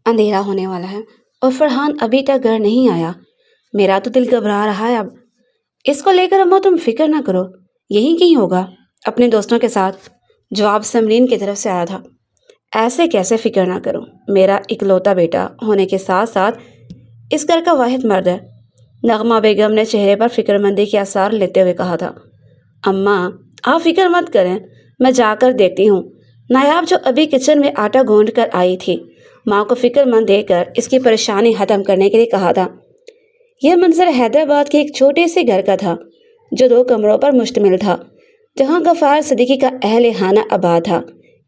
اندھیرا ہونے والا ہے اور فرحان ابھی تک گھر نہیں آیا۔ میرا تو دل گھبرا رہا ہے اب۔ اس کو لے کر اماں تم فکر نہ کرو، یہی کہیں ہوگا اپنے دوستوں کے ساتھ۔ جواب سمرین کی طرف سے آیا تھا۔ ایسے کیسے فکر نہ کروں، میرا اکلوتا بیٹا ہونے کے ساتھ ساتھ اس گھر کا واحد مرد ہے، نغمہ بیگم نے چہرے پر فکر مندی کے آثار لیتے ہوئے کہا تھا۔ اماں آپ فکر مت کریں، میں جا کر دیکھتی ہوں۔ نایاب جو ابھی کچن میں آٹا گوندھ کر آئی تھی، ماں کو فکر مند دے کر اس کی پریشانی ختم کرنے کے لیے کہا تھا۔ یہ منظر حیدرآباد کے ایک چھوٹے سے گھر کا تھا جو 2 کمروں پر مشتمل تھا، جہاں غفار صدیقی کا اہل خانہ آباد تھا۔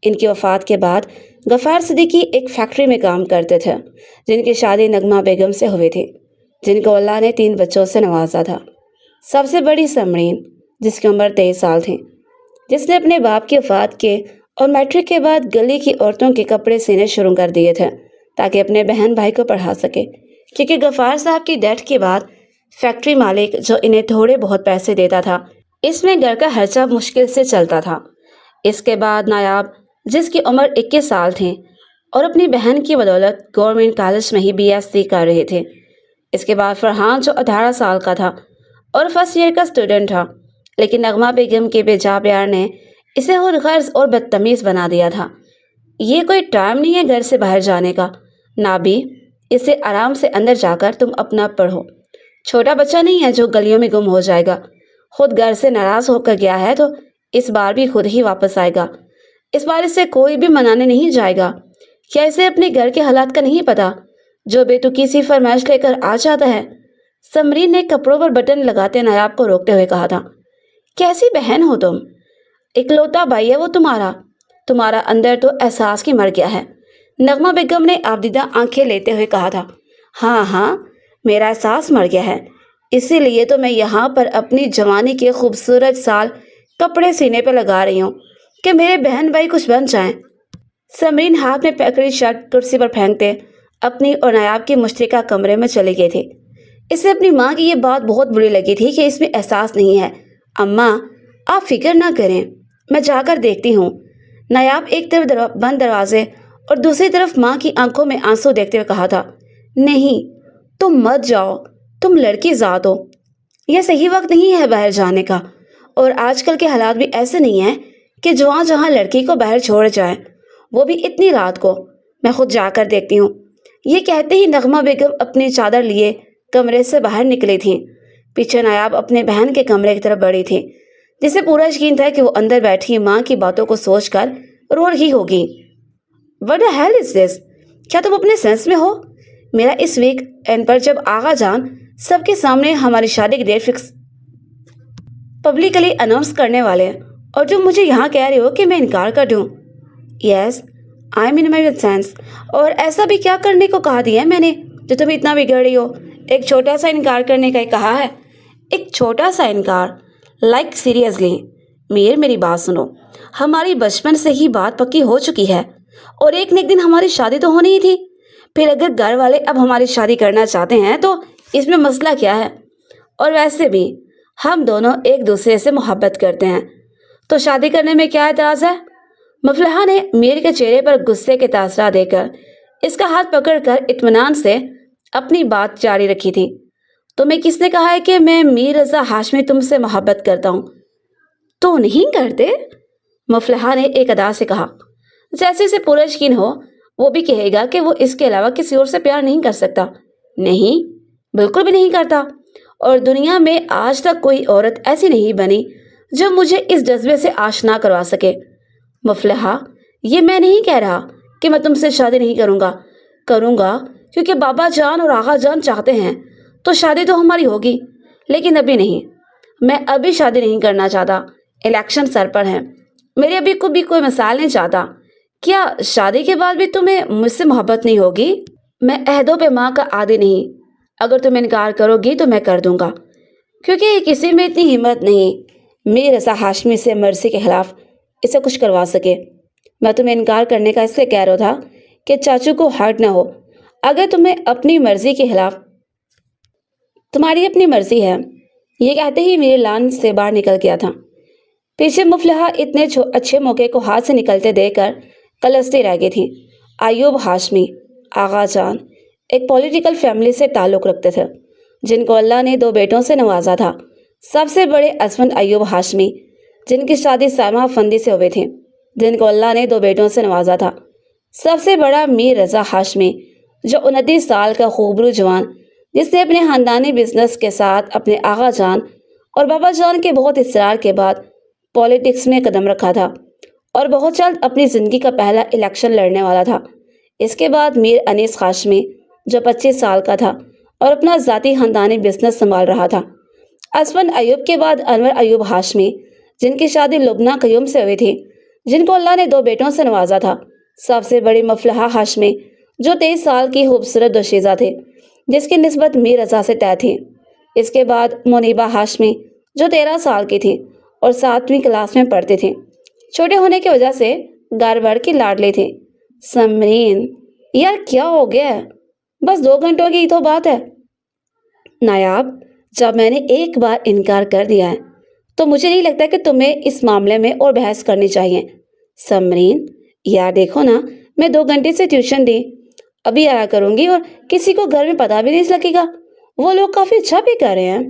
ان کی وفات کے بعد غفار صدیقی ایک فیکٹری میں کام کرتے تھے، جن کی شادی نغمہ بیگم سے ہوئی تھی، جن کو اللہ نے 3 بچوں سے نوازا تھا۔ سب سے بڑی سمرین، جس کی عمر 23 سال تھی، جس نے اپنے باپ کی وفات کے اور میٹرک کے بعد گلی کی عورتوں کے کپڑے سینے شروع کر دیے تھے تاکہ اپنے بہن بھائی کو پڑھا سکے، کیونکہ غفار صاحب کی ڈیتھ کے بعد فیکٹری مالک جو انہیں تھوڑے بہت پیسے دیتا تھا، اس میں گھر کا خرچہ مشکل سے چلتا تھا۔ اس کے بعد نایاب، جس کی عمر 21 سال تھی اور اپنی بہن کی بدولت گورنمنٹ کالج میں ہی BSc کر رہے تھے۔ اس کے بعد فرحان جو 18 سال کا تھا اور فرسٹ ایئر کا اسٹوڈنٹ تھا، لیکن نغمہ بیگم کے بے جا پیار نے اسے خود غرض اور بدتمیز بنا دیا تھا۔ یہ کوئی ٹائم نہیں ہے گھر سے باہر جانے کا، نابی، اسے آرام سے اندر جا کر تم اپنا پڑھو۔ چھوٹا بچہ نہیں ہے جو گلیوں میں گم ہو جائے گا، خود گھر سے ناراض ہو کر گیا ہے تو اس بار بھی خود ہی واپس آئے گا۔ اس بار اسے کوئی بھی منانے نہیں جائے گا۔ کیا اسے اپنے گھر کے حالات کا نہیں پتا جو بے تکی سی فرمائش لے کر آ جاتا ہے؟ سمرین نے کپڑوں پر بٹن لگاتے نایاب کو روکتے ہوئے کہا تھا۔ کیسی بہن ہو تم؟ اکلوتا بھائی ہے وہ تمہارا اندر تو احساس کی مر گیا ہے، نغمہ بیگم نے آبدیدہ آنکھیں لیتے ہوئے کہا تھا۔ ہاں میرا احساس مر گیا ہے، اسی لیے تو میں یہاں پر اپنی جوانی کے خوبصورت سال کپڑے سینے پہ لگا رہی ہوں کہ میرے بہن بھائی کچھ بن جائیں۔ سمرین ہاتھ میں پکڑی شرٹ کرسی پر پھینکتے اپنی اور نایاب کی مشترکہ کمرے میں چلی گئی تھی۔ اسے اپنی ماں کی یہ بات بہت بری لگی تھی کہ اس میں احساس نہیں ہے۔ اماں آپ فکر نہ کریں، میں جا کر دیکھتی ہوں۔ نایاب ایک طرف بند دروازے اور دوسری طرف ماں کی آنکھوں میں آنسو دیکھتے ہوئے کہا تھا۔ نہیں، تم مت جاؤ، تم لڑکی ذات ہو، یہ صحیح وقت نہیں ہے باہر جانے کا، اور آج کل کے حالات بھی ایسے نہیں ہیں کہ جہاں لڑکی کو باہر چھوڑ جائیں، وہ بھی اتنی رات کو۔ میں خود جا کر دیکھتی ہوں۔ یہ کہتے ہی نغمہ بیگم اپنی چادر لیے کمرے سے باہر نکلی تھی۔ پیچھے نایاب اپنے بہن کے کمرے کی طرف بڑھی تھی، جسے پورا یقین تھا کہ وہ اندر بیٹھی ماں کی باتوں کو سوچ کر رو رہی ہوگی۔ What the hell is this؟ کیا تم اپنے سینس میں ہو؟ میرا اس ویک اینڈ پر جب آغا جان سب کے سامنے ہماری شادی کی ڈیٹ فکس پبلکلی اناؤنس کرنے والے ہیں، اور تم مجھے یہاں کہہ رہے ہو کہ میں انکار کر دوں؟ یس I am in my sense, اور ایسا بھی کیا کرنے کو کہا دیا ہے میں نے جو تم اتنا بگڑ رہی ہو؟ ایک چھوٹا سا انکار کرنے کا ہی کہا ہے۔ ایک چھوٹا سا انکار؟ لائک سیریسلی میر، میری بات سنو، ہماری بچپن سے ہی بات پکی ہو چکی ہے، اور ایک نہ ایک دن ہماری شادی تو ہونی ہی تھی۔ پھر اگر گھر والے اب ہماری شادی کرنا چاہتے ہیں تو اس میں مسئلہ کیا ہے؟ اور ویسے بھی ہم دونوں ایک دوسرے سے محبت کرتے ہیں، تو شادی کرنے میں کیا اعتراض ہے؟ مفلحہ نے میر کے چہرے پر غصے کے تاثرات دے کر اس کا ہاتھ پکڑ کر اطمینان سے اپنی بات جاری رکھی تھی۔ تمہیں کس نے کہا ہے کہ میں میر رضا ہاشمی تم سے محبت کرتا ہوں؟ تو نہیں کرتے؟ مفلحہ نے ایک ادا سے کہا، جیسے اسے پورا یقین ہو وہ بھی کہے گا کہ وہ اس کے علاوہ کسی اور سے پیار نہیں کر سکتا۔ نہیں، بالکل بھی نہیں کرتا، اور دنیا میں آج تک کوئی عورت ایسی نہیں بنی جو مجھے اس جذبے سے آشنا کروا سکے۔ مفلحہ، یہ میں نہیں کہہ رہا کہ میں تم سے شادی نہیں کروں گا کیونکہ بابا جان اور آغا جان چاہتے ہیں تو شادی تو ہماری ہوگی، لیکن ابھی نہیں۔ میں ابھی شادی نہیں کرنا چاہتا، الیکشن سر پر ہے، میرے ابھی کو بھی کوئی مثال نہیں چاہتا۔ کیا شادی کے بعد بھی تمہیں مجھ سے محبت نہیں ہوگی؟ میں عہدوں پہ ماں کا عادی نہیں، اگر تم انکار کرو گی تو میں کر دوں گا، کیونکہ کسی میں اتنی ہمت نہیں میر رضا ہاشمی سے مرضی کے خلاف اسے کچھ کروا سکے۔ میں تمہیں انکار کرنے کا اس لیے کہہ رہا تھا کہ چاچو کو ہرٹ نہ ہو۔ اگر تمہیں اپنی مرضی کے خلاف، تمہاری اپنی مرضی ہے۔ یہ کہتے ہی میرے لان سے باہر نکل گیا تھا۔ پیچھے مفلحہ اتنے اچھے موقع کو ہاتھ سے نکلتے دیکھ کر کلستی رہ گئی تھی۔ ایوب ہاشمی، آغا جان ایک پولیٹیکل فیملی سے تعلق رکھتے تھے جن کو اللہ نے 2 بیٹوں سے نوازا تھا۔ سب سے بڑے اسفند ایوب ہاشمی، جن کی شادی سائمہ افندی سے ہوئی تھی، جن کو اللہ نے 2 بیٹوں سے نوازا تھا۔ سب سے بڑا میر رضا ہاشمی، جو 29 سال کا خوبرو جوان، جس نے اپنے خاندانی بزنس کے ساتھ اپنے آغا جان اور بابا جان کے بہت اصرار کے بعد پولیٹکس میں قدم رکھا تھا اور بہت جلد اپنی زندگی کا پہلا الیکشن لڑنے والا تھا۔ اس کے بعد میر انیس ہاشمی، جو 25 سال کا تھا اور اپنا ذاتی خاندانی بزنس سنبھال رہا تھا۔ اسفند ایوب کے بعد انور ایوب ہاشمی، جن کی شادی لبنہ قیوم سے ہوئی تھی، جن کو اللہ نے 2 بیٹوں سے نوازا تھا۔ سب سے بڑی مفلحہ ہاشمی، جو 23 سال کی خوبصورت دوشیزہ تھے، جس کی نسبت میر رضا سے طے تھی۔ اس کے بعد منیبہ ہاشمی، جو 13 سال کی تھی اور 7ویں کلاس میں پڑھتی تھی، چھوٹے ہونے کی وجہ سے گھر بھر کی لاڈلی تھی۔ سمرین، یار کیا ہو گیا ہے؟ بس 2 گھنٹوں کی تو بات ہے۔ نایاب، جب میں نے ایک بار انکار کر دیا ہے تو مجھے نہیں لگتا کہ تمہیں اس معاملے میں اور بحث کرنی چاہیے۔ سمرین، یار دیکھو نا، میں 2 گھنٹے سے ٹیوشن دی، ابھی آیا کروں گی اور کسی کو گھر میں پتہ بھی نہیں لگے گا۔ وہ لوگ کافی اچھا بھی کر رہے ہیں،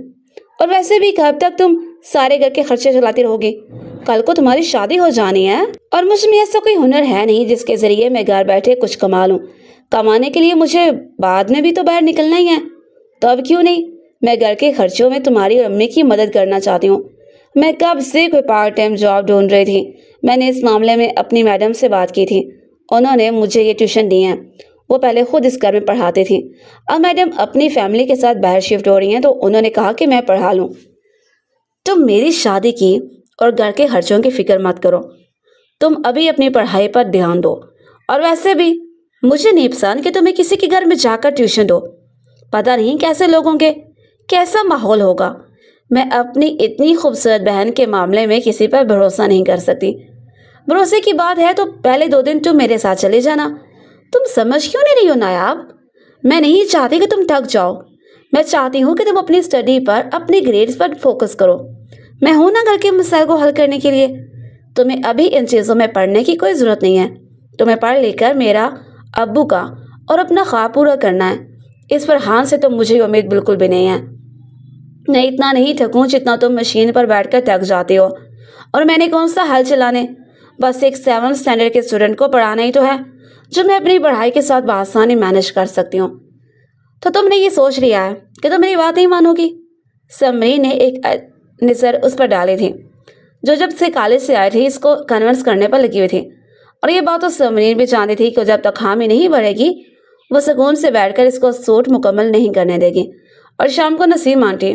اور ویسے بھی کب تک تم سارے گھر کے خرچے چلاتی رہو گی؟ کل کو تمہاری شادی ہو جانی ہے، اور مجھ میں ایسا کوئی ہنر ہے نہیں جس کے ذریعے میں گھر بیٹھے کچھ کما لوں۔ کمانے کے لیے مجھے بعد میں بھی تو باہر نکلنا ہی ہے، تو اب کیوں نہیں؟ میں گھر کے خرچوں میں تمہاری اور امی کی مدد کرنا چاہتی ہوں۔ میں کب سے کوئی پارٹ ٹائم جاب ڈھونڈ رہی تھی۔ میں نے اس معاملے میں اپنی میڈم سے بات کی تھی، انہوں نے مجھے یہ ٹیوشن دی ہیں۔ وہ پہلے خود اس گھر میں پڑھاتی تھی، اب میڈم اپنی فیملی کے ساتھ باہر شفٹ ہو رہی ہیں تو انہوں نے کہا کہ میں پڑھا لوں۔ تم میری شادی کی اور گھر کے خرچوں کی فکر مت کرو، تم ابھی اپنی پڑھائی پر دھیان دو، اور ویسے بھی مجھے نہیں پسند کہ تمہیں کسی کے گھر میں جا کر ٹیوشن دو۔ پتہ نہیں کیسے لوگ ہوں گے، کیسا ماحول ہوگا۔ میں اپنی اتنی خوبصورت بہن کے معاملے میں کسی پر بھروسہ نہیں کر سکتی۔ بھروسے کی بات ہے تو پہلے 2 دن تم میرے ساتھ چلے جانا۔ تم سمجھ کیوں نہیں رہی ہو نایاب؟ میں نہیں چاہتی کہ تم تھک جاؤ، میں چاہتی ہوں کہ تم اپنی اسٹڈی پر، اپنے گریڈز پر فوکس کرو۔ میں ہوں نا گھر کے مسائل کو حل کرنے کے لیے۔ تمہیں ابھی ان چیزوں میں پڑھنے کی کوئی ضرورت نہیں ہے۔ تمہیں پڑھ لکھ کر میرا، ابو کا اور اپنا خواب پورا کرنا ہے۔ اس فرحان سے تو مجھے امید بالکل بھی نہیں ہے۔ میں اتنا نہیں تھکوں جتنا تم مشین پر بیٹھ کر تھک جاتی ہو، اور میں نے کون سا حل چلانے؟ بس ایک 7th اسٹینڈرڈ کے اسٹوڈنٹ کو پڑھانا ہی تو ہے، جو میں اپنی پڑھائی کے ساتھ بآسانی مینج کر سکتی ہوں۔ تو تم نے یہ سوچ لیا ہے کہ تم میری بات نہیں مانو گی؟ سمری نے ایک نظر اس پر ڈالی تھی، جو جب سے کالج سے آئی تھی اس کو کنونس کرنے پر لگی ہوئی تھی، اور یہ بات تو سمرین بھی جانتی تھی کہ جب تک حامی نہیں بڑھے گی وہ سکون سے بیٹھ کر اس کو سوٹ مکمل نہیں کرنے دے گی۔ اور شام کو نسیم آنٹی،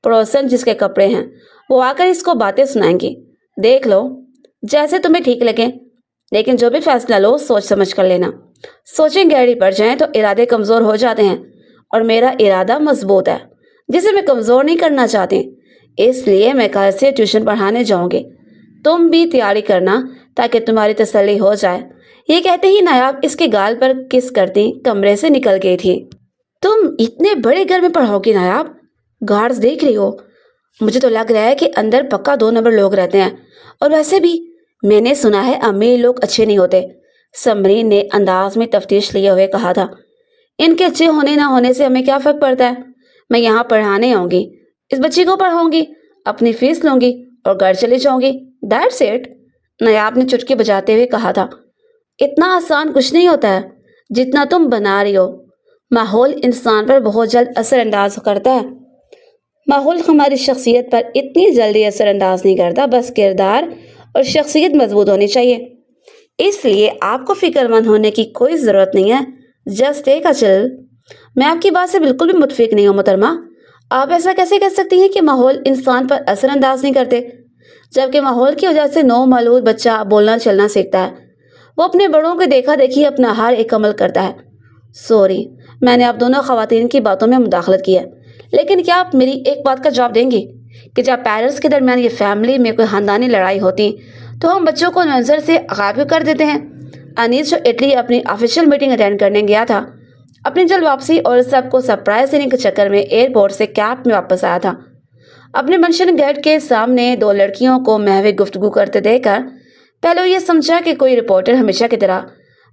پڑوسن جس کے کپڑے ہیں، وہ آ کر اس کو باتیں سنائیں گی۔ دیکھ لو جیسے تمہیں ٹھیک لگے، لیکن جو بھی فیصلہ لو سوچ سمجھ کر لینا۔ سوچیں گہری پڑ جائیں تو ارادے کمزور ہو جاتے ہیں، اور میرا ارادہ مضبوط ہے جسے میں کمزور نہیں کرنا چاہتی۔ اس لیے میں کل سے ٹیوشن پڑھانے جاؤں گی، تم بھی تیاری کرنا تاکہ تمہاری تسلی ہو جائے۔ یہ کہتے ہی نایاب اس کے گال پر کس کرتی کمرے سے نکل گئی تھی۔ تم اتنے بڑے گھر میں پڑھاؤ گی نایاب؟ گارڈز دیکھ رہی ہو؟ مجھے تو لگ رہا ہے کہ اندر پکا 2 نمبر لوگ رہتے ہیں، اور ویسے بھی میں نے سنا ہے امیر لوگ اچھے نہیں ہوتے۔ سمرین نے انداز میں تفتیش لیے ہوئے کہا تھا۔ ان کے اچھے ہونے نہ ہونے سے ہمیں کیا فرق پڑتا ہے؟ میں یہاں پڑھانے آؤں گی، اس بچی کو پڑھاؤں گی، اپنی فیس لوں گی اور گھر چلی جاؤں گی، دیٹس اٹ۔ نایاب نے چٹکی بجاتے ہوئے کہا تھا۔ اتنا آسان کچھ نہیں ہوتا ہے جتنا تم بنا رہی ہو۔ ماحول انسان پر بہت جلد اثر انداز کرتا ہے۔ ماحول ہماری شخصیت پر اتنی جلدی اثر انداز نہیں کرتا، بس کردار اور شخصیت مضبوط ہونی چاہیے۔ اس لیے آپ کو فکر مند ہونے کی کوئی ضرورت نہیں ہے، جسٹ ٹیک اے چل۔ میں آپ کی بات سے بالکل بھی متفق نہیں ہوں محترمہ۔ آپ ایسا کیسے کہہ سکتی ہیں کہ ماحول انسان پر اثر انداز نہیں کرتے، جبکہ ماحول کی وجہ سے نو مولود بچہ بولنا چلنا سیکھتا ہے، وہ اپنے بڑوں کے دیکھا دیکھی اپنا ہر ایک عمل کرتا ہے۔ سوری، میں نے آپ دونوں خواتین کی باتوں میں مداخلت کی ہے، لیکن کیا آپ میری ایک بات کا جواب دیں گی کہ جب پیرنٹس کے درمیان یہ فیملی میں کوئی خاندانی لڑائی ہوتی تو ہم بچوں کو نظر سے غائب کر دیتے ہیں؟ انیس جو اٹلی اپنی آفیشیل میٹنگ اٹینڈ کرنے گیا تھا، اپنی جلد واپسی اور سب کو سرپرائز دینے کے چکر میں ایئرپورٹ سے کیب میں واپس آیا تھا۔ اپنے منشن گیٹ کے سامنے 2 لڑکیوں کو محو گفتگو کرتے دیکھ کر پہلے وہ یہ سمجھا کہ کوئی رپورٹر ہمیشہ کی طرح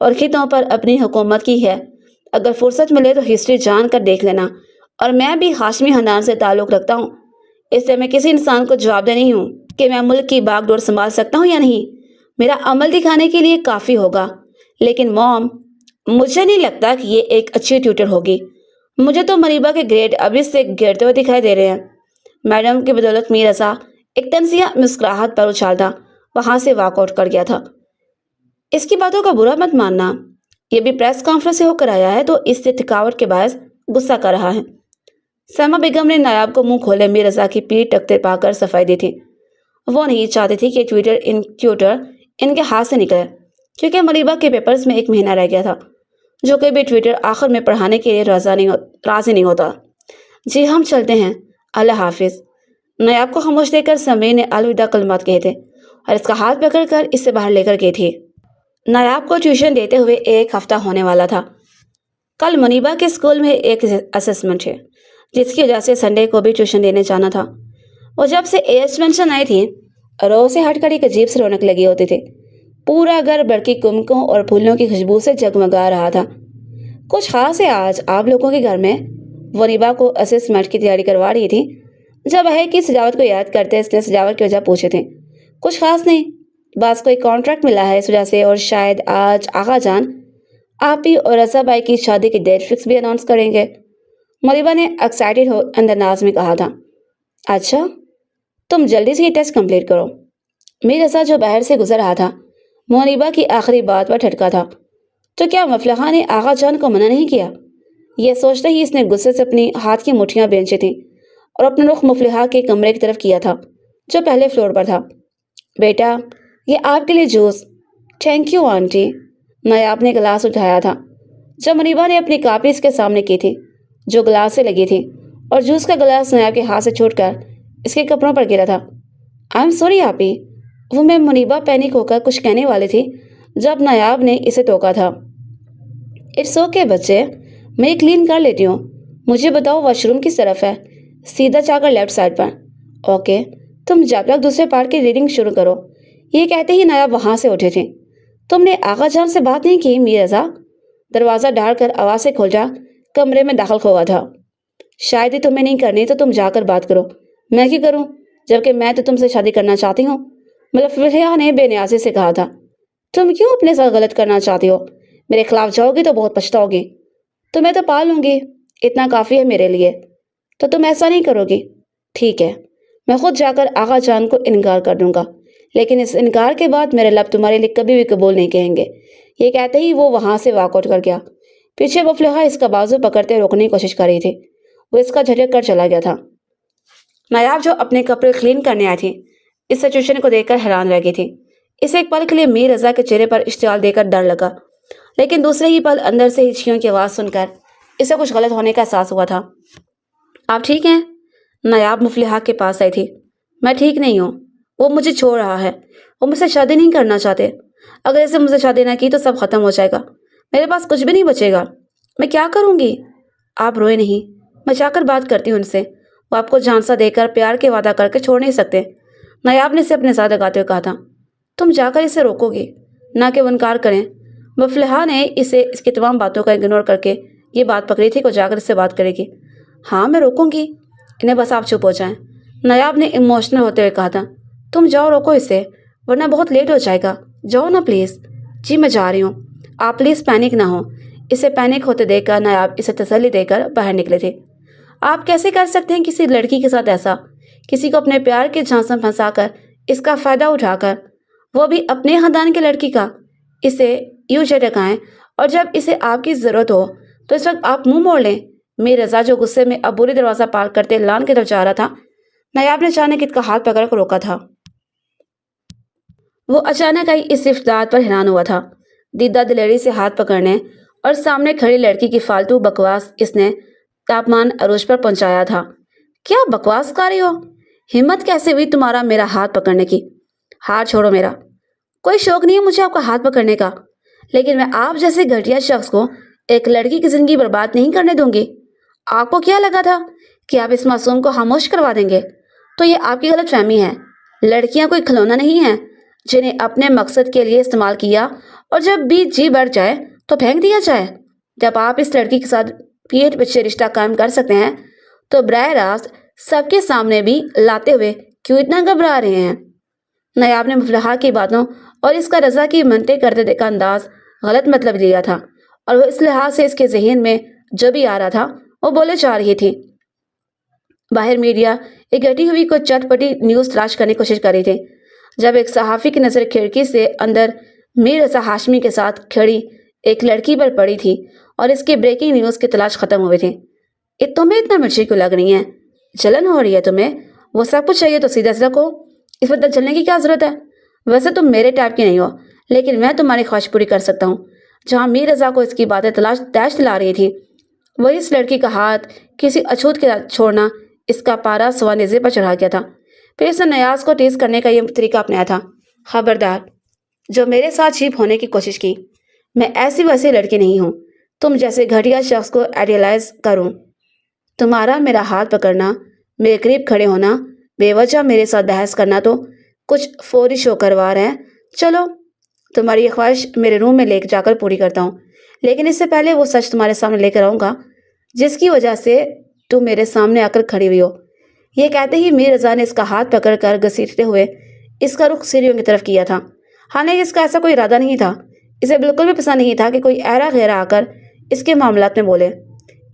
اور خطوں پر اپنی حکومت کی ہے۔ اگر فرصت ملے تو ہسٹری جان کر دیکھ لینا۔ اور میں بھی ہاشمی خاندان سے تعلق رکھتا ہوں، اس لیے میں کسی انسان کو جواب دہ نہیں ہوں کہ میں ملک کی باغ ڈور سنبھال سکتا ہوں یا نہیں۔ میرا عمل دکھانے کے لیے کافی ہوگا۔ لیکن موم، مجھے نہیں لگتا کہ یہ ایک اچھی ٹیوٹر ہوگی۔ مجھے تو مریبا کے گریڈ ابھی سے گرتے ہوئے دکھائی دے رہے ہیں۔ میڈم کی بدولت میر رضا ایک طنزیہ مسکراہٹ پر اچھالتا وہاں سے واک آؤٹ کر گیا تھا۔ اس کی باتوں کا برا مت ماننا، یہ بھی پریس کانفرنس سے ہو کر آیا ہے تو اس سے تھکاوٹ کے باعث غصہ کر رہا ہے۔ سیما بیگم نے نایاب کو منہ کھولے میر رضا کی پیٹھ ٹکتے پا کر صفائی دی تھی۔ وہ نہیں چاہتی تھی کہ ٹیوٹر ان کے ہاتھ سے نکلے، کیونکہ مریبا کے پیپرز میں 1 مہینہ رہ گیا تھا، جو کہ بھی ٹویٹر آخر میں پڑھانے کے لیے راضی نہیں ہوتا۔ جی ہم چلتے ہیں، اللہ حافظ۔ نایاب کو خاموش دے کر سمیر نے الوداع کلمات کہے تھے اور اس کا ہاتھ پکڑ کر اس سے باہر لے کر گئی تھی۔ نایاب کو ٹیوشن دیتے ہوئے 1 ہفتہ ہونے والا تھا۔ کل منیبا کے اسکول میں ایک اسسمنٹ ہے، جس کی وجہ سے سنڈے کو بھی ٹیوشن دینے جانا تھا۔ وہ جب سے ایج مینشن آئی تھی، روز سے ہٹ کر ایک عجیب سے رونق لگی ہوتی تھی۔ پورا گھر برقی کمکوں اور پھولوں کی خوشبو سے جگمگا رہا تھا۔ کچھ خاص ہے آج آپ لوگوں کے گھر میں؟ منیبا کو اسسمنٹ کی تیاری کروا رہی تھی۔ جب ہے کہ سجاوٹ کو یاد کرتے اس نے سجاوٹ کی وجہ پوچھے تھے۔ کچھ خاص نہیں، بس کوئی کانٹریکٹ ملا ہے اس وجہ سے، اور شاید آج آغا جان آپ ہی اور رضا بھائی کی شادی کی ڈیٹ فکس بھی اناؤنس کریں گے۔ منیبا نے ایکسائٹیڈ انداز میں کہا تھا۔ اچھا، تم جلدی سے یہ ٹیسٹ کمپلیٹ کرو۔ میر رضا جو باہر سے گزر رہا تھا، منیبا کی آخری بات پر ٹھٹکا تھا۔ تو کیا مفلحہ نے آغا جان کو منع نہیں کیا؟ یہ سوچتے ہی اس نے غصے سے اپنی ہاتھ کی مٹھیاں بینچی تھیں اور اپنا رخ مفلحہ کے کمرے کی طرف کیا تھا جو پہلے فلور پر تھا۔ بیٹا، یہ آپ کے لیے جوس۔ Thank you aunty. نایاب نے گلاس اٹھایا تھا جب منیبا نے اپنی کاپی اس کے سامنے کی تھی جو گلاس سے لگی تھی، اور جوس کا گلاس نایاب کے ہاتھ سے چھوٹ کر اس کے کپڑوں پر گرا تھا۔ آئی ایم سوری آپی، وہ میں منیبا پینک ہو کر کچھ کہنے والی تھی جب نایاب نے اسے ٹوکا تھا۔ اٹس اوکے بچے، میں کلین کر لیتی ہوں۔ مجھے بتاؤ واش روم کس طرف ہے؟ سیدھا جا کر لیفٹ سائڈ پر۔ اوکے، تم جب تک دوسرے پارٹ کی ریڈنگ شروع کرو۔ یہ کہتے ہی نایاب وہاں سے اٹھے تھے۔ تم نے آغا جان سے بات نہیں کی میر رضا؟ دروازہ ڈھال کر آواز سے کھول جا کمرے میں داخل ہوا تھا۔ شاید ہی تمہیں نہیں کرنی تو تم جا کر بات کرو، میں کیوں کروں جبکہ میں تو تم سے شادی کرنا چاہتی ہوں، مفلحہ نے بے نیازی سے کہا تھا۔ تم کیوں اپنے ساتھ غلط کرنا چاہتی ہو؟ میرے خلاف جاؤ گی تو بہت پچھتاؤ گی۔ تمہیں تو پال لوں گی، اتنا کافی ہے میرے لیے۔ تو تم ایسا نہیں کرو گی؟ ٹھیک ہے، میں خود جا کر آغا جان کو انکار کر دوں گا، لیکن اس انکار کے بعد میرے لب تمہارے لیے کبھی بھی قبول نہیں کہیں گے۔ یہ کہتے ہی وہ وہاں سے واک آؤٹ کر گیا۔ پیچھے مفلحہ اس کا بازو پکڑتے روکنے کی کوشش کر رہی تھی، وہ اس کا جھٹک کر چلا گیا تھا۔ نایاب جو اپنے کپڑے کلین کرنے آئی تھی، اس سچویشن کو دیکھ کر حیران رہ گئی تھی۔ اسے ایک پل کے لیے میر رضا کے چہرے پر اشتعال دے کر ڈر لگا، لیکن دوسرے ہی پل اندر سے ہچکیوں کی آواز سن کر اسے کچھ غلط ہونے کا احساس ہوا تھا۔ آپ ٹھیک ہیں؟ نایاب مفلحہ کے پاس آئی تھی۔ میں ٹھیک نہیں ہوں، وہ مجھے چھوڑ رہا ہے، وہ مجھ سے شادی نہیں کرنا چاہتے۔ اگر اسے مجھ سے شادی نہ کی تو سب ختم ہو جائے گا، میرے پاس کچھ بھی نہیں بچے گا، میں کیا کروں گی؟ آپ روئے نہیں، میں جا کر بات کرتی ہوں ان سے، وہ آپ کو جھانسا دے کر پیار کے وعدہ کر کے چھوڑ نہیں سکتے۔ نایاب نے اسے اپنے ساتھ لگاتے ہوئے کہا تھا۔ تم جا کر اسے روکو گی، نہ کہ وہ انکار کریں۔ مفلحہ نے اسے اس کی تمام باتوں کا اگنور کر کے یہ بات پکڑی تھی کہ جا کر اس سے بات کرے گی۔ ہاں میں روکوں گی، انہیں بس آپ چپ ہو جائیں۔ نایاب نے ایموشنل ہوتے ہوئے کہا تھا۔ تم جاؤ، روکو اسے ورنہ بہت لیٹ ہو جائے گا، جاؤ نا پلیز۔ جی میں جا رہی ہوں، آپ پلیز پینک نہ ہو۔ اسے پینک ہوتے دیکھ کر نایاب اسے تسلی دے کر باہر نکلے تھے۔ آپ کیسے کر سکتے ہیں کسی لڑکی کے ساتھ ایسا، کسی کو اپنے پیار کے جھانسے میں پھنسا کر اس کا فائدہ اٹھا کر، وہ بھی اپنے خاندان کی لڑکی کا؟ اسے یوں جھٹکائیں اور جب اسے آپ کی ضرورت ہو تو اس وقت آپ منہ موڑ لیں۔ میر رضا جو غصے میں عبوری دروازہ پار کرتے لان کی طرف جا رہا تھا، نایاب نے اچانک اس کا ہاتھ پکڑ کر روکا تھا۔ وہ اچانک آئی اس افداد پر حیران ہوا تھا۔ دیدہ دلیری سے ہاتھ پکڑنے اور سامنے کھڑی لڑکی کی فالتو بکواس اس نے تاپمان عروج پر پہنچایا تھا۔ کیا بکواس کر رہی ہو؟ ہمت کیسے ہوئی تمہارا میرا ہاتھ پکڑنے کی؟ ہاتھ چھوڑو میرا۔ کوئی شوق نہیں ہے مجھے آپ کا ہاتھ پکڑنے کا، لیکن میں آپ جیسے گھٹیا شخص کو ایک لڑکی کی زندگی برباد نہیں کرنے دوں گی۔ آپ کو کیا لگا تھا کہ آپ اس معصوم کو خاموش کروا دیں گے؟ تو یہ آپ کی غلط فہمی ہے۔ لڑکیاں کوئی کھلونا نہیں ہیں جنہیں اپنے مقصد کے لیے استعمال کیا اور جب بھی جی بڑھ جائے تو پھینک دیا جائے؟ جب آپ اس لڑکی کے ساتھ پیٹ پیچھے رشتہ قائم کر سکتے ہیں تو براہ راست سب کے سامنے بھی لاتے ہوئے کیوں اتنا گھبرا رہے ہیں؟ نیاب نے مفلحہ کی باتوں اور اس کا رضا کی منتیں کرتے کا انداز غلط مطلب لیا تھا، اور وہ اس لحاظ سے اس کے ذہن میں جو بھی آ رہا تھا وہ بولے جا رہی تھی۔ باہر میڈیا ایک گھٹی ہوئی کو چٹ پٹی نیوز تلاش کرنے کی کوشش کر رہی تھی جب ایک صحافی کی نظر کھڑکی سے اندر میر رضا ہاشمی کے ساتھ کھڑی ایک لڑکی پر پڑی تھی اور اس کی بریکنگ نیوز کی تلاش ختم ہوئے تھی۔ تمہیں اتنا مرچی کیوں لگ رہی ہیں؟ جلن ہو رہی ہے تمہیں؟ وہ سب کچھ چاہیے تو سیدھا سیدھا کہو، اس پر چلنے کی کیا ضرورت ہے؟ ویسے تم میرے ٹائپ کی نہیں ہو، لیکن میں تمہاری خواہش پوری کر سکتا ہوں۔ جہاں میر رضا کو اس کی باتیں تاش دلا رہی تھی، وہ اس لڑکی کا ہاتھ کسی اچھوت کے ساتھ چھوڑنا اس کا پارا سوا نیزے پر چڑھا گیا تھا۔ پھر اس نے نیاز کو ٹیز کرنے کا یہ طریقہ اپنایا تھا۔ خبردار جو میرے ساتھ چیپ ہونے کی کوشش کی، میں ایسی ویسی لڑکی نہیں ہوں تم جیسے گھٹیا شخص کو آئیڈیلائز کروں۔ تمہارا میرا ہاتھ پکڑنا، میرے قریب کھڑے ہونا، بے وجہ میرے ساتھ بحث کرنا تو کچھ فوری شو کروا رہے ہیں۔ چلو تمہاری یہ خواہش میرے روم میں لے جا کر پوری کرتا ہوں، لیکن اس سے پہلے وہ سچ تمہارے سامنے لے کر آؤں گا جس کی وجہ سے تم میرے سامنے آ کر کھڑی ہوئی ہو۔ یہ کہتے ہی میر رضا نے اس کا ہاتھ پکڑ کر گھسیٹتے ہوئے اس کا رخ سیڑھیوں کی طرف کیا تھا۔ حالانکہ اس کا ایسا کوئی ارادہ نہیں تھا، اسے بالکل بھی پسند نہیں تھا کہ کوئی ایرا غیرا آ کر اس کے معاملات میں بولے۔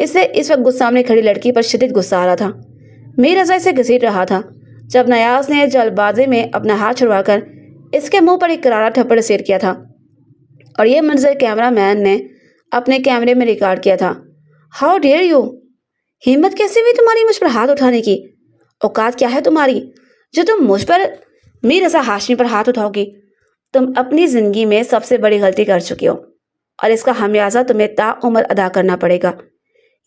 اسے اس وقت سامنے کھڑی لڑکی پر شدید غصہ آ رہا تھا۔ میر رضا اسے گھسیٹ رہا تھا جب نیاز نے جلد بازی میں اپنا ہاتھ چھڑوا کر اس کے منہ پر ایک کرارا تھپڑ سیر کیا تھا، اور یہ منظر کیمرہ مین نے اپنے کیمرے میں ریکارڈ کیا تھا۔ How dare you! ہمت کیسے ہوئی تمہاری مجھ پر ہاتھ اٹھانے کی؟ اوقات کیا ہے تمہاری جو تم مجھ پر میر رضا ہاشمی پر ہاتھ اٹھاؤ گی؟ تم اپنی زندگی میں سب سے بڑی غلطی کر چکی ہو اور اس کا خمیازہ تمہیں تا عمر ادا کرنا پڑے گا۔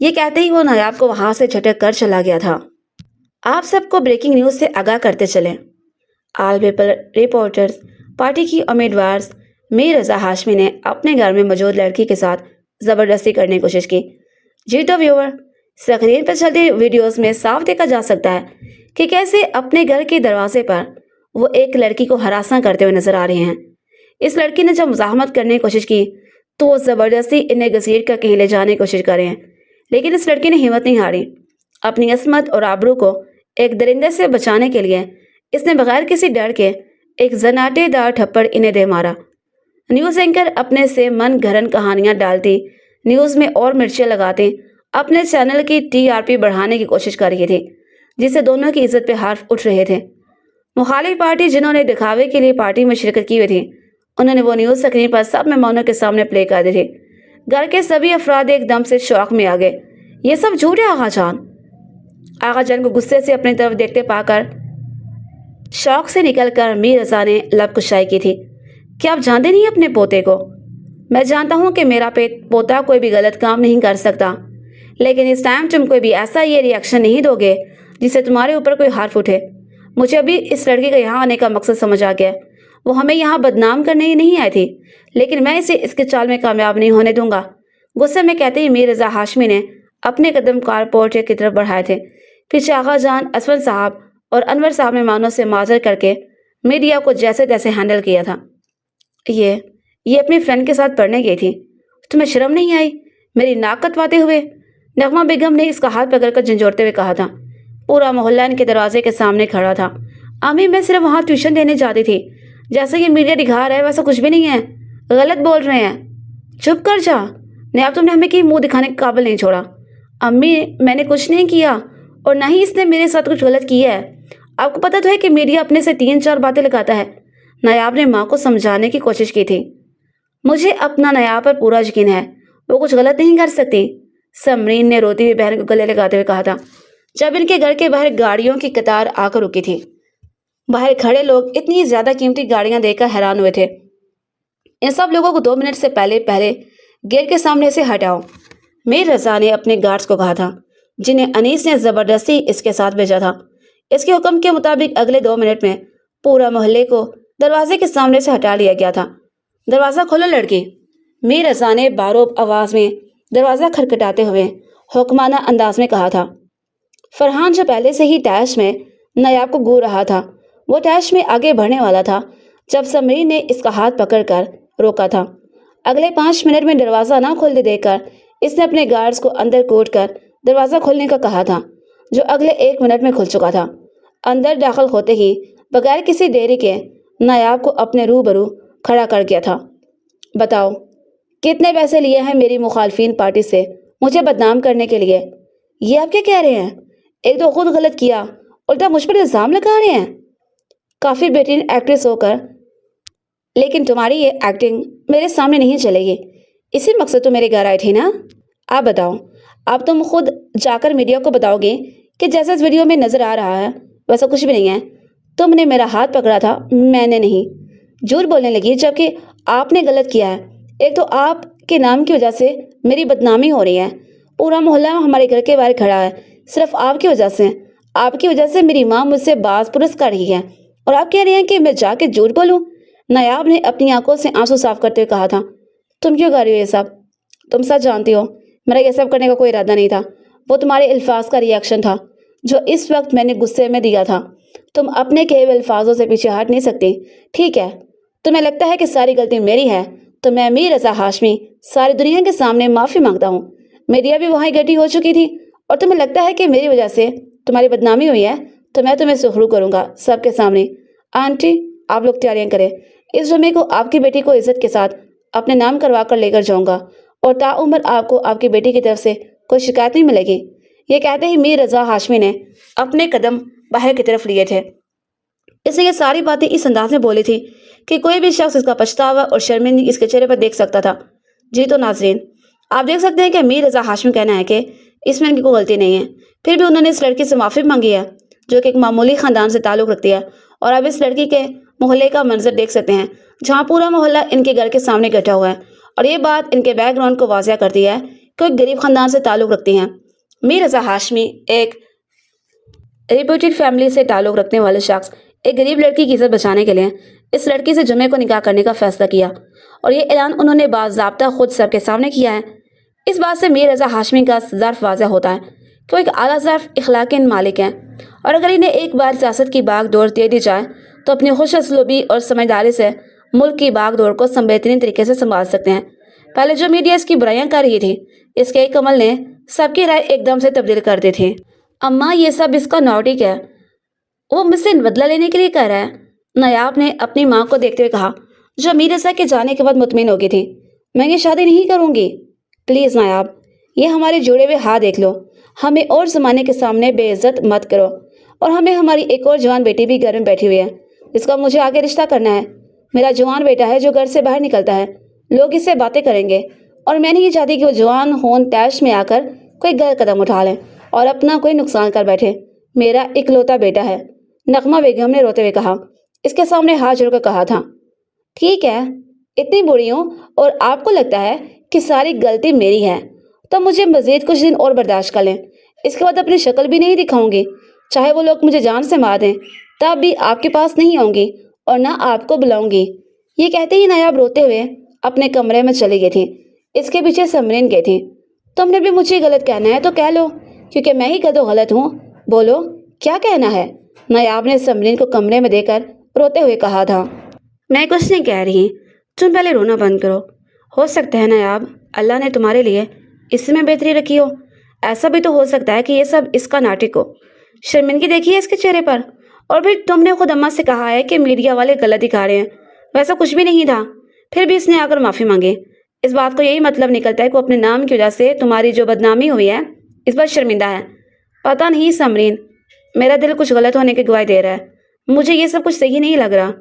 یہ کہتے ہی وہ نیاب کو وہاں سے جھٹک کر چلا گیا تھا۔ آپ سب کو بریکنگ نیوز سے آگاہ کرتے چلیں۔ آل پیپل رپورٹرز پارٹی کی امیدوار میر رضا ہاشمی نے اپنے گھر میں موجود لڑکی کے ساتھ زبردستی کرنے کی کوشش کی۔ جی تو ویور، سکرین پر چلتی ویڈیوز میں صاف دیکھا جا سکتا ہے کہ کیسے اپنے گھر کے دروازے پر وہ ایک لڑکی کو ہراساں کرتے ہوئے نظر آ رہے ہیں۔ اس لڑکی نے جب مزاحمت کرنے کی کوشش کی تو وہ زبردستی انہیں گھسیٹ کر کہیں لے جانے کی کوشش کر رہے ہیں، لیکن اس لڑکی نے ہمت نہیں ہاری۔ اپنی عصمت اور آبرو کو ایک درندے سے بچانے کے لیے اس نے بغیر کسی ڈر کے ایک زناٹے دار تھپڑ انہیں دے مارا۔ نیوز اینکر اپنے سے من گھڑن کہانیاں ڈالتی، نیوز میں اور مرچیں لگاتے، اپنے چینل کی ٹی آر پی بڑھانے کی کوشش کر رہی تھی، جس سے دونوں کی عزت پہ حرف اٹھ رہے تھے۔ مخالف پارٹی جنہوں نے دکھاوے کے لیے پارٹی میں شرکت کی ہوئی تھی، انہوں نے وہ نیوز سکرین پر سب مہمانوں کے سامنے پلے کر دی تھی۔ گھر کے سبھی افراد ایک دم سے شوق میں آ گئے۔ یہ سب جھوٹ ہے آغا جان! آغا جان کو غصے سے اپنی طرف دیکھتے پا کر شوق سے نکل کر میر رضا نے لب کشائی کی تھی۔ کیا آپ جانتے نہیں اپنے پوتے کو؟ میں جانتا ہوں کہ میرا پوتا کوئی بھی غلط کام نہیں کر سکتا، لیکن اس ٹائم تم کوئی بھی ایسا یہ ریاکشن نہیں دو گے جس سے تمہارے اوپر کوئی حرف اٹھے۔ مجھے ابھی اس لڑکی کا یہاں آنے کا مقصد سمجھ آ گیا۔ وہ ہمیں یہاں بدنام کرنے ہی نہیں آئی تھی، لیکن میں اسے اس کے چال میں کامیاب نہیں ہونے دوں گا۔ غصے میں کہتے ہی میر رضا ہاشمی نے اپنے قدم کارپورٹ کی طرف بڑھائے تھے۔ پیچھے آغا جان، اسفند صاحب اور انور صاحب نے مہمانوں سے معذرت کر کے میڈیا کو جیسے تیسے ہینڈل کیا تھا۔ یہ اپنی فرینڈ کے ساتھ پڑھنے گئی تھی، تمہیں شرم نہیں آئی؟ میری ناک کٹواتے ہوئے نغمہ بیگم نے اس کا ہاتھ پکڑ کر جھنجھوڑتے ہوئے کہا تھا۔ پورا محلہ ان کے دروازے کے سامنے کھڑا تھا۔ امی، میں صرف وہاں ٹیوشن دینے جاتی تھی، جیسے یہ میڈیا دکھا رہا ہے ویسا کچھ بھی نہیں ہے، غلط بول رہے ہیں۔ چپ کر جا نیاب، تم نے ہمیں کہیں منہ دکھانے کے قابل نہیں چھوڑا۔ امی، میں نے کچھ نہیں کیا، اور نہ ہی اس نے میرے ساتھ کچھ غلط کیا ہے۔ آپ کو پتہ تو ہے کہ میڈیا اپنے سے 3-4 باتیں لگاتا ہے۔ نیاب نے ماں کو سمجھانے کی کوشش کی تھی۔ مجھے اپنا نیاب پر پورا یقین ہے، وہ کچھ غلط نہیں کر سکتی، سمرین نے روتی ہوئی بہن کو گلے لگاتے ہوئے کہا تھا، جب ان کے گھر کے باہر گاڑیوں کی قطار آ کر رکی تھی۔ باہر کھڑے لوگ اتنی زیادہ قیمتی گاڑیاں دیکھ کر حیران ہوئے تھے۔ ان سب لوگوں کو 2 منٹ سے پہلے گیٹ کے سامنے سے ہٹاؤ، میر رضا نے اپنے گارڈز کو کہا تھا، جنہیں انیس نے زبردستی اس کے ساتھ بھیجا تھا۔ اس کے حکم کے مطابق اگلے 2 منٹ میں پورا محلے کو دروازے کے سامنے سے ہٹا لیا گیا تھا۔ دروازہ کھولو لڑکی، میر رضا نے باروب آواز میں دروازہ کھٹکھٹاتے ہوئے حکمانہ انداز میں کہا تھا۔ فرحان جو پہلے سے ہی تیش میں نیاب کو گور رہا تھا، وہ تیش میں آگے بڑھنے والا تھا جب سمرین نے اس کا ہاتھ پکڑ کر روکا تھا۔ اگلے 5 منٹ میں دروازہ نہ کھولتے دیکھ کر اس نے اپنے گارڈز کو اندر کوٹ کر دروازہ کھولنے کا کہا تھا، جو اگلے 1 منٹ میں کھل چکا تھا۔ اندر داخل ہوتے ہی بغیر کسی دیری کے نایاب کو اپنے روبرو کھڑا کر گیا تھا۔ بتاؤ، کتنے پیسے لیے ہیں میری مخالفین پارٹی سے مجھے بدنام کرنے کے لیے؟ یہ آپ کیا کہہ رہے ہیں؟ ایک تو خود غلط کیا، الٹا مجھ پر الزام لگا رہے ہیں۔ کافی بہترین ایکٹریس ہو کر لیکن تمہاری یہ ایکٹنگ میرے سامنے نہیں چلے گی۔ اسی مقصد تو میرے گھر آئے تھے نا۔ آپ بتاؤ، اب تم خود جا کر میڈیا کو بتاؤ گے کہ جیسا اس ویڈیو میں نظر آ رہا ہے ویسا کچھ بھی نہیں ہے؟ تم نے میرا ہاتھ پکڑا تھا، میں نے نہیں۔ جھوٹ بولنے لگی جبکہ آپ نے غلط کیا ہے۔ ایک تو آپ کے نام کی وجہ سے میری بدنامی ہو رہی ہے، پورا محلہ ہمارے گھر کے باہر کھڑا ہے صرف آپ کی وجہ سے۔ آپ کی وجہ سے میری ماں مجھ سے باز پرس کر رہی ہے اور آپ کہہ رہے ہیں کہ میں جا کے جھوٹ بولوں؟ نایاب نے اپنی آنکھوں سے آنسو صاف کرتے ہوئے کہا تھا۔ تم کیوں کر رہی ہو یہ سب؟ تم سچ جانتی ہو میرا یہ سب کرنے کا کوئی ارادہ نہیں تھا، وہ تمہارے الفاظ کا ریئیکشن تھا جو اس وقت میں نے غصے میں دیا تھا۔ تم اپنے کہے ہوئے الفاظوں سے پیچھے ہٹ نہیں سکتی، ٹھیک ہے؟ تمہیں لگتا ہے کہ ساری غلطی میری ہے تو میں میر رضا ہاشمی ساری دنیا کے سامنے معافی مانگتا ہوں۔ میڈیا بھی وہاں اکٹھی ہو چکی تھی اور تمہیں لگتا ہے کہ میری وجہ سے تمہاری بدنامی ہوئی ہے تو میں تمہیں سخرو کروں گا سب کے سامنے۔ آنٹی، آپ لوگ تیاریاں کریں، اس جمعے کو آپ کی بیٹی کو عزت کے ساتھ اپنے نام کروا کر لے کر جاؤں گا اور تاعمر آپ کو آپ کی بیٹی کی طرف سے کوئی شکایت نہیں ملے گی۔ یہ کہتے ہی میر رضا ہاشمی نے اپنے قدم باہر کی طرف لیے تھے۔ اس نے یہ ساری باتیں اس انداز میں بولی تھی کہ کوئی بھی شخص اس کا پچھتاوا اور شرمندگی اس کے چہرے پر دیکھ سکتا تھا۔ جی تو ناظرین، آپ دیکھ سکتے ہیں کہ میر رضا ہاشمی کہنا ہے کہ اس میں ان کی کوئی غلطی نہیں ہے، پھر بھی انہوں نے اس لڑکی سے معافی مانگی ہے جو کہ ایک معمولی خاندان سے تعلق رکھتی ہے، اور اب اس لڑکی کے محلے کا منظر دیکھ سکتے ہیں جہاں پورا محلہ ان کے گھر کے سامنے اکٹھا ہوا ہے، اور یہ بات ان کے بیک گراؤنڈ کو واضح کرتی ہے کہ ایک غریب خاندان سے تعلق رکھتی ہیں۔ میر رضا ہاشمی ایک ریپیوٹیڈ فیملی سے تعلق رکھنے والے شخص ایک غریب لڑکی کی عزت بچانے کے لیے اس لڑکی سے جمعے کو نکاح کرنے کا فیصلہ کیا، اور یہ اعلان انہوں نے باضابطہ خود سب کے سامنے کیا ہے۔ اس بات سے میر رضا ہاشمی کا ظرف واضح ہوتا ہے کہ وہ ایک اعلیٰ ظرف اخلاقی مالک ہیں، اور اگر انہیں ایک بار سیاست کی باغ دوڑ دے دی جائے تو اپنی خوش اسلوبی اور سمجھداری سے ملک کی باغ دوڑ کو بہترین طریقے سے سنبھال سکتے ہیں۔ پہلے جو میڈیا اس کی برائیاں کر رہی تھی، اس کے ایک عمل نے سب کی رائے ایک دم سے تبدیل کر دی تھی۔ اماں، یہ سب اس کا نوٹک ہے، وہ مجھ سے بدلہ لینے کے لیے کہہ رہا ہے، نایاب نے اپنی ماں کو دیکھتے ہوئے کہا، جو میر رضا کے جانے کے بعد مطمئن ہو گئی تھی۔ میں یہ شادی نہیں کروں گی۔ پلیز نایاب، یہ ہمارے جوڑے ہوئے ہاتھ دیکھ لو، ہمیں اور زمانے کے سامنے بے عزت مت کرو، اور ہمیں ہماری ایک اور جوان بیٹی بھی گھر میں بیٹھی ہوئی ہے، اس کا مجھے آگے رشتہ کرنا ہے۔ میرا جوان بیٹا ہے جو گھر سے باہر نکلتا ہے، لوگ اس سے باتیں کریں گے، اور میں نہیں چاہتی کہ وہ جوان ہون تیش میں آ کر کوئی غلط قدم اٹھا لیں اور اپنا کوئی نقصان کر بیٹھے۔ میرا اکلوتا بیٹا ہے، نغمہ بیگم نے روتے ہوئے کہا، اس کے سامنے ہاتھ جوڑ کر کہا تھا۔ ٹھیک ہے، اتنی بوڑھی ہوں اور آپ کو لگتا ہے کہ ساری غلطی میری ہے تو مجھے مزید کچھ دن اور برداشت کر لیں، اس کے بعد اپنی شکل بھی نہیں دکھاؤں گی، چاہے وہ لوگ مجھے جان سے مار دیں تب بھی آپ کے پاس نہیں آؤں گی اور نہ آپ کو بلاؤں گی۔ یہ کہتے ہی نایاب روتے ہوئے اپنے کمرے میں چلی گئی تھی۔ اس کے پیچھے سمرین گئی تھی۔ تم نے بھی مجھے غلط کہنا ہے تو کہہ لو، کیونکہ میں ہی کدو غلط ہوں، بولو کیا کہنا ہے؟ نایاب نے سمرین کو کمرے میں دے کر روتے ہوئے کہا تھا۔ میں کچھ نہیں کہہ رہی، تم پہلے رونا بند کرو۔ ہو سکتا ہے نایاب اللہ نے تمہارے لیے اس میں بہتری رکھی ہو، ایسا بھی تو ہو سکتا ہے کہ یہ سب اس کا ناٹک ہو۔ شرمندگی دیکھی ہے اس کے چہرے پر، اور پھر تم نے خود اماں سے کہا ہے کہ میڈیا والے غلط دکھا رہے ہیں، ویسا کچھ بھی نہیں تھا، پھر بھی اس نے آ کر معافی مانگی۔ اس بات کو یہی مطلب نکلتا ہے کہ وہ اپنے نام کی وجہ سے تمہاری جو بدنامی ہوئی ہے اس پر شرمندہ ہے۔ پتہ نہیں سمرین، میرا دل کچھ غلط ہونے کی گواہی دے رہا ہے، مجھے یہ سب کچھ صحیح نہیں لگ رہا،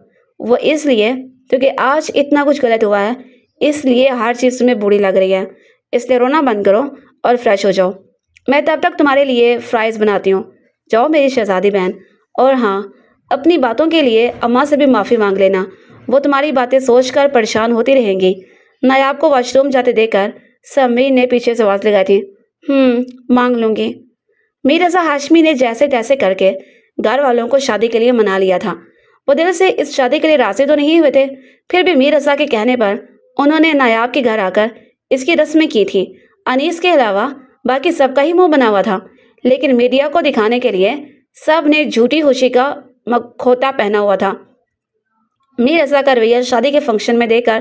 وہ اس لیے کیونکہ آج اتنا کچھ غلط ہوا ہے، اس لیے ہر چیز تمہیں بری لگ رہی ہے، اس لیے رونا بند کرو اور فریش ہو جاؤ۔ میں تب تک تمہارے لیے فرائز بناتی ہوں، جاؤ میری شہزادی بہن، اور ہاں اپنی باتوں کے لیے اماں سے بھی معافی مانگ لینا، وہ تمہاری باتیں سوچ کر پریشان ہوتی رہیں گی۔ نایاب کو واش روم جاتے دیکھ کر سمرین نے پیچھے سے آواز لگائی تھی، مانگ لوں گی۔ میر رضا ہاشمی نے جیسے تیسے کر کے گھر والوں کو شادی کے لیے منا لیا تھا۔ وہ دل سے اس شادی کے لیے راضی تو نہیں ہوئے تھے، پھر بھی میر رضا کے کہنے پر انہوں نے نایاب کے گھر آ کر اس کی رسمیں کی تھی۔ انیس کے علاوہ باقی سب کا ہی منہ بنا ہوا تھا، لیکن میڈیا کو دکھانے کے لیے سب نے جھوٹی خوشی کا کھوتا پہنا ہوا تھا۔ میر رضا کا رویہ شادی کے فنکشن میں دیکھ کر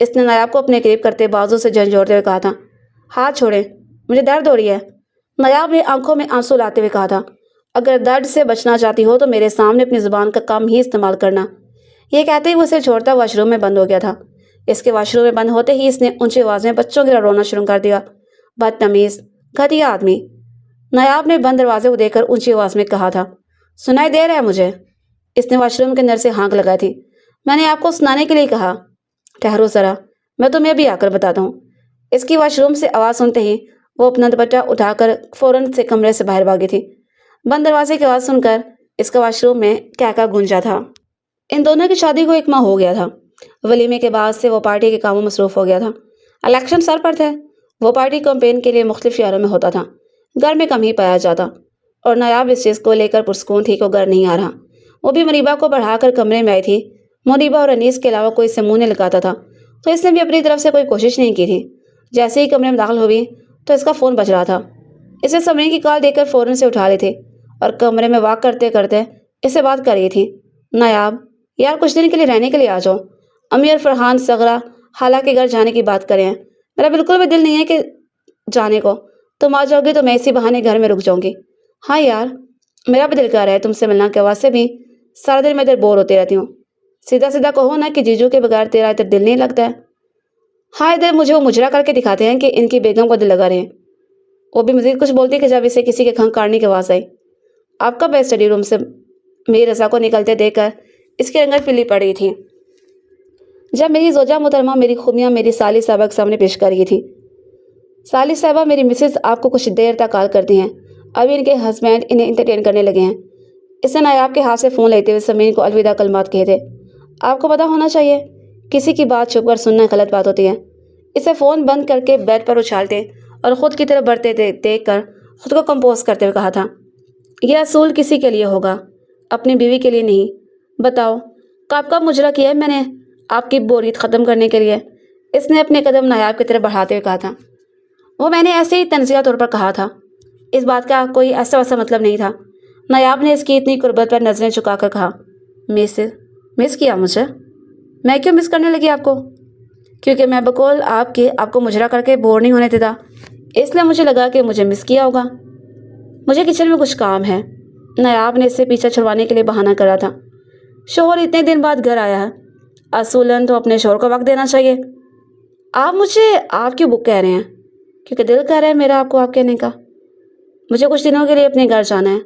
اس نے نایاب کو اپنے قریب کرتے بازو سے جھنجھوڑتے ہوئے کہا تھا۔ ہاتھ چھوڑیں، مجھے درد ہو رہی ہے۔ نایاب نے آنکھوں میں آنسو لاتے ہوئے کہا تھا۔ اگر درد سے بچنا چاہتی ہو تو میرے سامنے اپنی زبان کا کم ہی استعمال کرنا۔ یہ کہتے ہی وہ اسے چھوڑتا واش روم میں بند ہو گیا تھا۔ اس کے واش روم میں بند ہوتے ہی اس نے اونچی آواز میں بچوں کی طرح رونا شروع کر دیا۔ بدتمیز، گھٹیا آدمی، نایاب نے بند دروازے کو دیکھ کر اونچی آواز میں کہا تھا۔ سنائی دے رہا ہے مجھے؟ اس نے واش روم کے اندر سے ہانک لگائی تھی۔ میں نے آپ کو سنانے کے لیے کہا۔ ٹھہرو ذرا، میں تمہیں بھی آ کر بتاتا ہوں۔ اس کی واش روم سے آواز سنتے ہی وہ اپنا دوپٹہ اٹھا کر فوراً سے کمرے سے باہر بھاگی تھی۔ بند دروازے کی آواز سن کر اس کا واش روم میں کہکا گونجا تھا۔ ان دونوں کی شادی کو 1 ماہ ہو گیا تھا۔ ولیمے کے بعد سے وہ پارٹی کے کاموں مصروف ہو گیا تھا۔ الیکشن سر پر تھے۔ وہ پارٹی کیمپین کے لیے مختلف شہروں میں ہوتا تھا۔ گھر میں کم ہی پایا جاتا اور نایاب اس چیز کو لے کر پرسکون تھی کہ وہ گھر نہیں آ رہا۔ وہ بھی منیبا کو بڑھا کر کمرے میں آئی تھی۔ منیبا اور انیس کے علاوہ کوئی اسے منہ نہیں لگاتا تھا تو اس نے بھی اپنی طرف سے کوئی کوشش نہیں کی تھی۔ جیسے ہی کمرے میں داخل ہوئی تو اس کا فون بج رہا تھا۔ اسے سمرین کی کال دیکھ کر فوراً سے اٹھا لی تھی اور کمرے میں واک کرتے کرتے اس سے بات کر رہی تھی۔ نایاب، یار کچھ دن کے لیے رہنے کے لیے آ جاؤ۔ امی اور فرحان سغرا خالہ کے گھر جانے کی بات کرے ہیں۔ میرا بالکل بھی دل نہیں ہے کہ جانے کو۔ تم آ جاؤ گی تو میں اسی بہانے گھر میں رک جاؤں گی۔ ہاں یار، میرا بھی دل کر رہا ہے تم سے ملنا کے واسطے بھی سارا دن میں ادھر بور ہوتی رہتی ہوں۔ سیدھا سیدھا کہو نا کہ جیجو کے بغیر تیرا ادھر دل نہیں لگتا ہے۔ ہاں ادھر مجھے وہ مجرا کر کے دکھاتے ہیں کہ ان کی بیگم کو دل لگا رہے ہیں۔ وہ بھی مزید کچھ بولتی کہ جب اسے کسی کے کھنگ کاٹنے کی آواز آئی۔ آپ کب اسٹڈی روم سے میری رضا کو نکلتے دیکھ کر اس کی رنگت پلی پڑ رہی تھی۔ جب میری زوجہ محترمہ میری خوبیاں میری سالی صاحبہ کے سامنے پیش کر رہی تھی۔ سالی صاحبہ، میری مسز آپ کو کچھ دیر تک کال کرتی ہیں۔ ابھی ان کے ہسبینڈ انہیں انٹرٹین کرنے لگے ہیں۔ اس نے نایاب کے ہاتھ سے فون لیتے ہوئے سمرین کو الوداع کلمات کہے تھے۔ آپ کو پتہ ہونا چاہیے، کسی کی بات چھپ کر سننا غلط بات ہوتی ہے۔ اسے فون بند کر کے بیڈ پر اچھالتے اور خود کی طرف بڑھتے دیکھ کر خود کو کمپوز کرتے ہوئے کہا تھا۔ یہ اصول کسی کے لیے ہوگا، اپنی بیوی کے لیے نہیں۔ بتاؤ کب مجرا کیا ہے میں نے آپ کی بوریت ختم کرنے کے لیے؟ اس نے اپنے قدم نایاب کی طرف بڑھاتے ہوئے کہا تھا۔ وہ میں نے ایسے ہی تنزیہ طور پر کہا تھا، اس بات کا کوئی ایسا ویسا مطلب نہیں تھا۔ نایاب نے اس کی اتنی قربت پر نظریں چکا کر کہا۔ مس کیا مجھے؟ میں کیوں مس کرنے لگی آپ کو؟ کیونکہ میں بقول آپ کے آپ کو مجرا کر کے بور نہیں ہونے دیتا، اس لیے مجھے لگا کہ مجھے مس کیا ہوگا۔ مجھے کچن میں کچھ کام ہے۔ نایاب نے اس سے پیچھا چھڑوانے کے لیے بہانہ کرا تھا۔ شوہر اتنے دن بعد گھر آیا ہے، اصولاً تو اپنے شوہر کو وقت دینا چاہیے۔ آپ مجھے آپ کیوں بک کہہ رہے ہیں؟ کیونکہ دل کر رہا ہے میرا آپ کو آپ کہنے کا۔ مجھے کچھ دنوں کے لیے اپنے گھر جانا ہے۔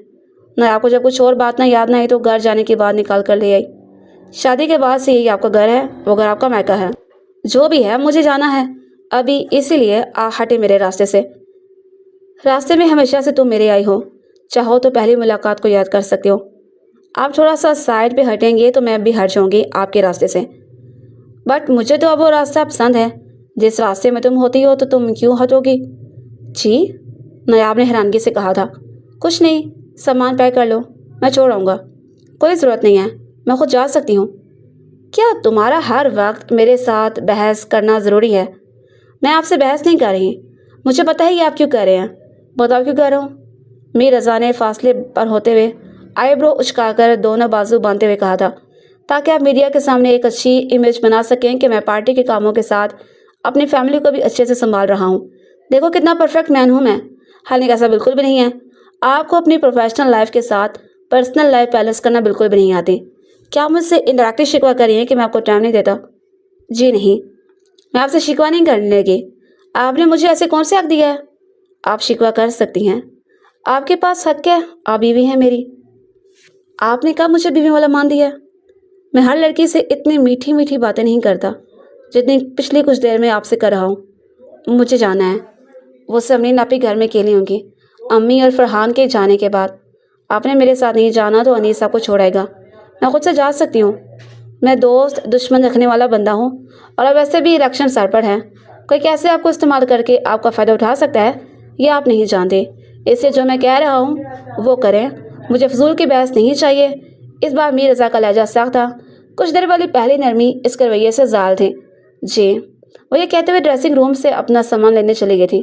نایاب کو جب کچھ اور بات نہ یاد نہ آئی تو گھر جانے کی بات نکال کر لے آئی۔ شادی کے بعد سے یہی آپ کا گھر ہے، وہ گھر آپ کا میکہ ہے۔ جو بھی ہے مجھے جانا ہے ابھی، اسی لیے ہٹے میرے راستے سے۔ راستے میں ہمیشہ سے تم میرے آئی ہو، چاہو تو پہلی ملاقات کو یاد کر سکتے ہو۔ آپ تھوڑا سا سائڈ پہ ہٹیں گے تو میں بھی ہٹ جاؤں گی آپ کے راستے سے۔ بٹ مجھے تو اب وہ راستہ پسند ہے جس راستے میں تم ہوتی ہو، تو تم کیوں ہٹو گی؟ جی؟ نایاب نے حیرانگی سے کہا تھا۔ کچھ نہیں، سامان پیک کر لو، میں چھوڑ آؤں گا۔ کوئی ضرورت نہیں ہے، میں خود جا سکتی ہوں۔ کیا تمہارا ہر وقت میرے ساتھ بحث کرنا ضروری ہے؟ میں آپ سے بحث نہیں کر رہی، مجھے پتہ ہے یہ آپ کیوں کہہ رہے ہیں۔ بتاؤ کیوں کہہ رہا ہوں؟ میری رضا نے فاصلے پر ہوتے ہوئے آئی برو اچکا کر دونوں بازو باندھتے ہوئے کہا تھا، تاکہ آپ میڈیا کے سامنے ایک اچھی امیج بنا سکیں کہ میں پارٹی کے کاموں کے ساتھ اپنی فیملی کو بھی اچھے سے سنبھال رہا ہوں۔ دیکھو کتنا پرفیکٹ مین ہوں میں، حالانکہ ایسا بالکل بھی نہیں ہے۔ آپ کو اپنی پروفیشنل لائف کے ساتھ پرسنل لائف بیلنس کرنا بالکل بھی نہیں آتی۔ کیا مجھ سے انڈائریکٹلی شکوہ کر رہی ہیں کہ میں آپ کو ٹائم نہیں دیتا؟ جی نہیں، میں آپ سے شکوہ نہیں کرنے لگی۔ آپ نے مجھے ایسے کون سے حق دیا ہے؟ آپ شکوہ کر سکتی ہیں، آپ کے پاس حق ہے، آپ بیوی ہیں میری۔ آپ نے کب مجھے بیوی والا مان دیا؟ میں ہر لڑکی سے اتنی میٹھی میٹھی باتیں نہیں کرتا جتنی پچھلی کچھ دیر میں آپ سے کر رہا ہوں۔ مجھے جانا ہے۔ وہ سمرین آپ ہی گھر میں اکیلی ہوں گی، امی اور فرحان کے جانے کے بعد۔ آپ نے میرے ساتھ نہیں جانا تو انیس آپ کو چھوڑے گا، میں خود سے جا سکتی ہوں۔ میں دوست دشمن رکھنے والا بندہ ہوں، اور اب ویسے بھی الیکشن سر پر ہے، کوئی کیسے آپ کو استعمال کر کے آپ کا فائدہ اٹھا سکتا ہے یہ آپ نہیں جانتے۔ اس سے جو میں کہہ رہا ہوں وہ کریں، مجھے فضول کی بحث نہیں چاہیے۔ اس بار میر رضا کا لہجہ سخت تھا، کچھ دیر والی پہلی نرمی اس کے رویے سے زال تھی۔ جی؟ وہ یہ کہتے ہوئے ڈریسنگ روم سے اپنا سامان لینے چلی گئی تھی۔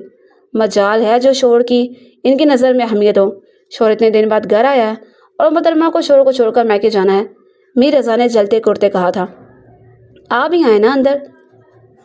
مجال ہے جو شوہر کی ان کی نظر میں اہمیت ہو۔ شوہر اتنے دن بعد گھر آیا ہے اور محترمہ کو شوہر کو چھوڑ کر میکے جانا ہے۔ میر رضا نے جلتے کرتے کہا تھا۔ آپ ہی آئے نا اندر۔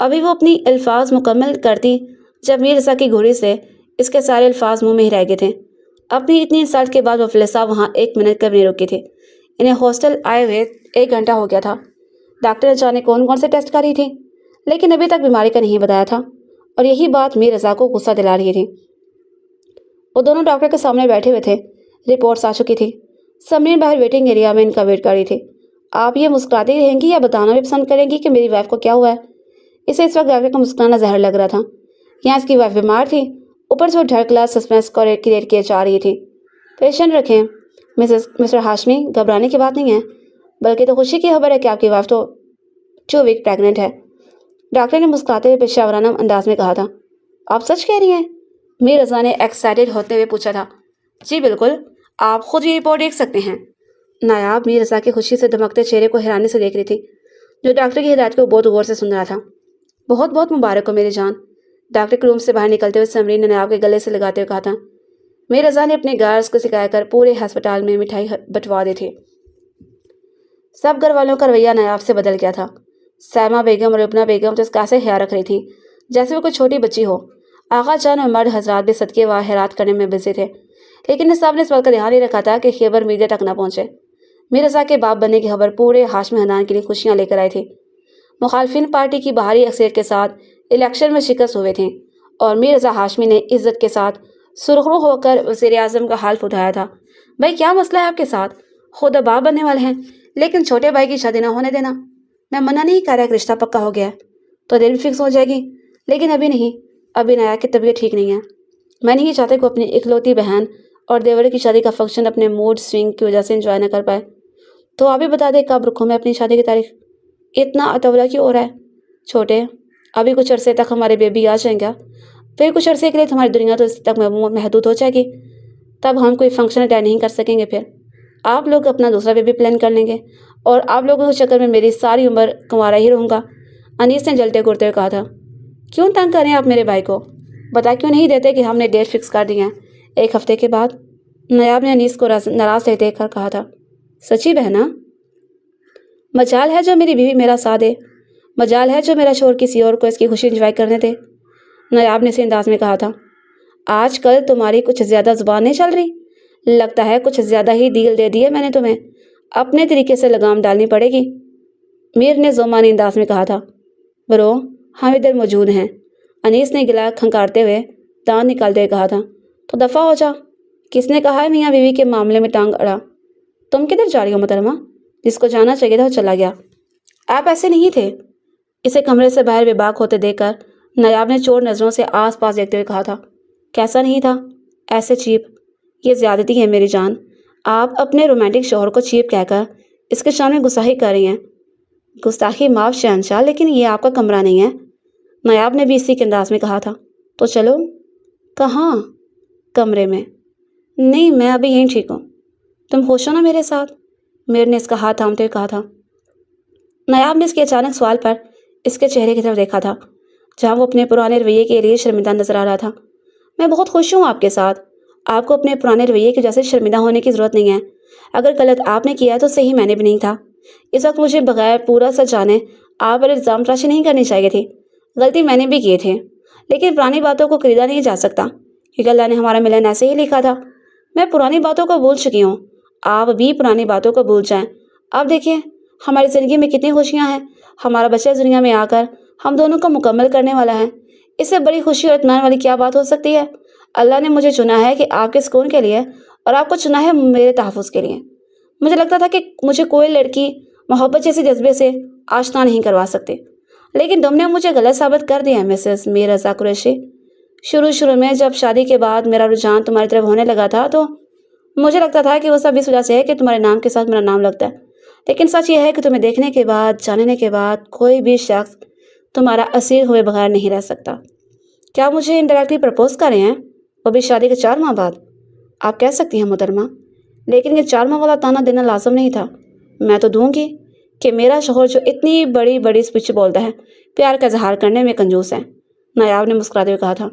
ابھی وہ اپنی الفاظ مکمل کرتی جب میر رضا کی گھوڑی سے اس کے سارے الفاظ منہ میں ہی رہ گئے تھے۔ اپنی اتنی انسالٹ کے بعد وہ فلسہ وہاں 1 منٹ کب نہیں رکی تھی۔ انہیں ہاسٹل آئے ہوئے 1 گھنٹہ ہو گیا تھا۔ ڈاکٹر نے جانے کون کون سے ٹیسٹ کری تھی، لیکن ابھی تک بیماری کا نہیں بتایا تھا، اور یہی بات میر رضا کو غصہ دلا رہی تھی۔ وہ دونوں ڈاکٹر کے سامنے بیٹھے ہوئے تھے۔ رپورٹس آ چکی تھی۔ سمرین باہر ویٹنگ ایریا میں ان کا ویٹ کر رہی تھی۔ آپ یہ مسکراتی رہیں گی یا بتانا بھی پسند کریں گی کہ میری وائف کو کیا ہوا ہے؟ اسے اس وقت ڈاکٹر کا مسکرانا زہر لگ رہا تھا۔ یہاں اس کی وائف بیمار تھی، اوپر سے وہ ڈر کلاس سسپینس کریٹ کیے جا رہی تھی۔ پیشنٹ رکھیں مسٹر ہاشمی، گھبرانے کی بات نہیں ہے، بلکہ تو خوشی کی خبر ہے کہ آپ کی وائف تو 2 ویک پریگننٹ ہے۔ ڈاکٹر نے مسکراتے ہوئے پیشہ ورانہ انداز میں کہا تھا۔ آپ سچ کہہ رہی ہیں؟ میر رضا نے ایکسائٹیڈ ہوتے ہوئے پوچھا تھا۔ جی بالکل، آپ خود یہ رپورٹ دیکھ سکتے ہیں۔ نایاب میر رضا کی خوشی سے دمکتے چہرے کو حیرانی سے دیکھ رہی تھی، جو ڈاکٹر کی ہدایت کو بہت غور سے سن رہا تھا۔ بہت بہت مبارک ہو میری جان۔ ڈاکٹر کے روم سے باہر نکلتے ہوئے سمرین نے نایاب کے گلے سے لگاتے ہوئے کہا تھا۔ میر رضا نے اپنے گارڈز کو سکھا کر پورے ہسپتال میں مٹھائی بٹوا دی تھی۔ سب گھر والوں کا رویہ نایاب سے بدل گیا تھا۔ سائمہ بیگم اور ربنا بیگم تو اس کا ایسے خیال رکھ رہی تھی جیسے وہ کوئی چھوٹی بچی ہو۔ آغا جان اور مرد حضرات بھی صدقے و خیرات کرنے میں بزی تھے، لیکن نصاب نے اس بات کا دھیان نہیں رکھا تھا کہ خبر میڈیا تک نہ پہنچے۔ میر رضا کے باپ بننے کی خبر پورے ہاشمی خاندان کے لیے خوشیاں لے کر آئی تھی۔ مخالفین پارٹی کی بھاری اکثریت کے ساتھ الیکشن میں شکست ہوئے تھے، اور میر رضا ہاشمی نے عزت کے ساتھ سرخرو ہو کر وزیر اعظم کا حلف اٹھایا تھا۔ بھائی کیا مسئلہ ہے آپ کے ساتھ؟ خود اب باپ بننے والے ہیں، لیکن چھوٹے بھائی کی شادی نہ ہونے دینا۔ میں منع نہیں کر رہا کہ رشتہ پکا ہو گیا ہے تو دل بھی فکس ہو جائے گی، لیکن ابھی نہیں۔ ابھی نایا کی طبیعت ٹھیک نہیں ہے۔ میں نہیں چاہتا کہ وہ اپنی اکلوتی بہن اور دیور کی شادی کا فنکشن اپنے موڈ سوئنگ کی وجہ سے انجوائے نہ کر پائے۔ تو آپ بھی بتا دیں کب رکھوں میں اپنی شادی کی تاریخ؟ اتنا اتولا کیوں ہو رہا ہے؟ چھوٹے، ابھی کچھ عرصے تک ہمارے بیبی آ جائیں گا، پھر کچھ عرصے کے لیے تمہاری دنیا تو اس تک محدود ہو جائے گی، تب ہم کوئی فنکشن اٹینڈ نہیں کر سکیں گے۔ پھر آپ لوگ اپنا دوسرا بیبی پلان کر لیں گے، اور آپ لوگوں کے چکر میں میری ساری عمر کنوارا ہی رہوں گا۔ انیس نے جلتے کرتے ہوئے کہا تھا۔ کیوں تنگ کریں آپ میرے بھائی کو؟ بتا کیوں نہیں دیتے کہ ہم نے ڈیٹ فکس کر دی ہے 1 ہفتے کے بعد؟ نایاب نے انیس کو ناراض دیکھ کر کہا تھا۔ سچی بہنا؟ مجال ہے جو میری بیوی میرا ساتھ دے، مجال ہے جو میرا شوہر کسی اور کو اس کی خوشی انجوائے کرنے دے، نایاب نے اسی انداز میں کہا تھا۔ آج کل تمہاری کچھ زیادہ زبان نہیں چل رہی؟ لگتا ہے کچھ زیادہ ہی ڈیل دے دی ہے میں نے تمہیں، اپنے طریقے سے لگام ڈالنی پڑے گی، میر نے زومانی انداز میں کہا تھا۔ برو، ہم ادھر موجود ہیں، انیس نے گلا کھنکارتے ہوئے دانت نکالتے ہوئے کہا تھا۔ تو دفع ہو جا۔ کس نے کہا ہے میاں بیوی کے معاملے میں ٹانگ اڑا؟ تم کدھر جا رہی ہو محترمہ؟ جس کو جانا چاہیے تھا وہ چلا گیا۔ آپ ایسے نہیں تھے۔ اسے کمرے سے باہر بے باک ہوتے دیکھ کر نایاب نے چور نظروں سے آس پاس دیکھتے ہوئے کہا تھا۔ کیسا نہیں تھا؟ ایسے چیپ؟ یہ زیادتی ہے میری جان۔ آپ اپنے رومانٹک شوہر کو چیپ کہہ کر اس کے سامنے گستاخی کر رہی ہیں۔ گستاخی معاف شہنشاہ، لیکن یہ آپ کا کمرہ نہیں ہے، نایاب نے بھی اسی کے انداز میں کہا تھا۔ تو چلو۔ کہاں؟ کمرے میں۔ نہیں، میں ابھی یہیں ٹھیک ہوں، تم خوش ہو نا میرے ساتھ؟ میر نے اس کا ہاتھ تھامتے ہوئے کہا تھا۔ نایاب نے اس کے اچانک سوال پر اس کے چہرے کی طرف دیکھا تھا، جہاں وہ اپنے پرانے رویے کے لیے شرمندہ نظر آ رہا تھا۔ میں بہت خوش ہوں آپ کے ساتھ، آپ کو اپنے پرانے رویے کی وجہ سے شرمندہ ہونے کی ضرورت نہیں ہے۔ اگر غلط آپ نے کیا ہے تو صحیح میں نے بھی نہیں تھا۔ اس وقت مجھے بغیر پورا سچ جانے آپ پر الزام تراشی نہیں کرنی چاہیے تھی۔ غلطی میں نے بھی کیے تھے، لیکن پرانی باتوں کو خریدا نہیں جا سکتا، کیونکہ اللہ نے ہمارا ملن ایسے ہی لکھا تھا۔ میں پرانی باتوں کو بھول چکی ہوں، آپ بھی پرانی باتوں کو بھول جائیں۔ اب دیکھیں ہماری زندگی میں کتنی خوشیاں ہیں، ہمارا بچہ اس دنیا میں آ کر ہم دونوں کو مکمل کرنے والا ہے۔ اس سے بڑی خوشی اور اطمینان والی کیا بات ہو سکتی ہے؟ اللہ نے مجھے چنا ہے کہ آپ کے سکون کے لیے، اور آپ کو چنا ہے میرے تحفظ کے لیے۔ مجھے لگتا تھا کہ مجھے کوئی لڑکی محبت جیسے جذبے سے آشنا نہیں کروا سکتی، لیکن تم نے مجھے غلط ثابت کر دیا ہے مسز میر رضا قریشی۔ شروع میں جب شادی کے بعد میرا رجحان تمہاری طرف ہونے لگا تھا تو مجھے لگتا تھا کہ وہ سب اس وجہ سے ہے کہ تمہارے نام کے ساتھ میرا نام لگتا ہے، لیکن سچ یہ ہے کہ تمہیں دیکھنے کے بعد، جاننے کے بعد کوئی بھی شخص تمہارا اسیر ہوئے بغیر نہیں رہ سکتا۔ کیا مجھے انڈائریکٹلی پرپوز کر رہے ہیں، وہ بھی شادی کے 4 ماہ بعد؟ آپ کہہ سکتی ہیں محترمہ، لیکن یہ 4 ماہ والا تانا دینا لازم نہیں تھا۔ میں تو دوں گی کہ میرا شوہر جو اتنی بڑی بڑی اسپیچ بولتا ہے، پیار کا اظہار کرنے میں کنجوس ہے، نایاب نے مسکراتے ہوئے کہا تھا۔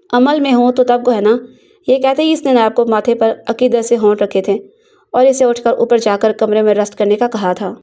عمل میں ہوں تو تب کو ہے نا، یہ کہتے ہی اس نے نایاب کو ماتھے پر عقیدت سے ہونٹ رکھے تھے اور اسے اٹھ کر اوپر جا کر کمرے میں ریسٹ کرنے کا کہا تھا۔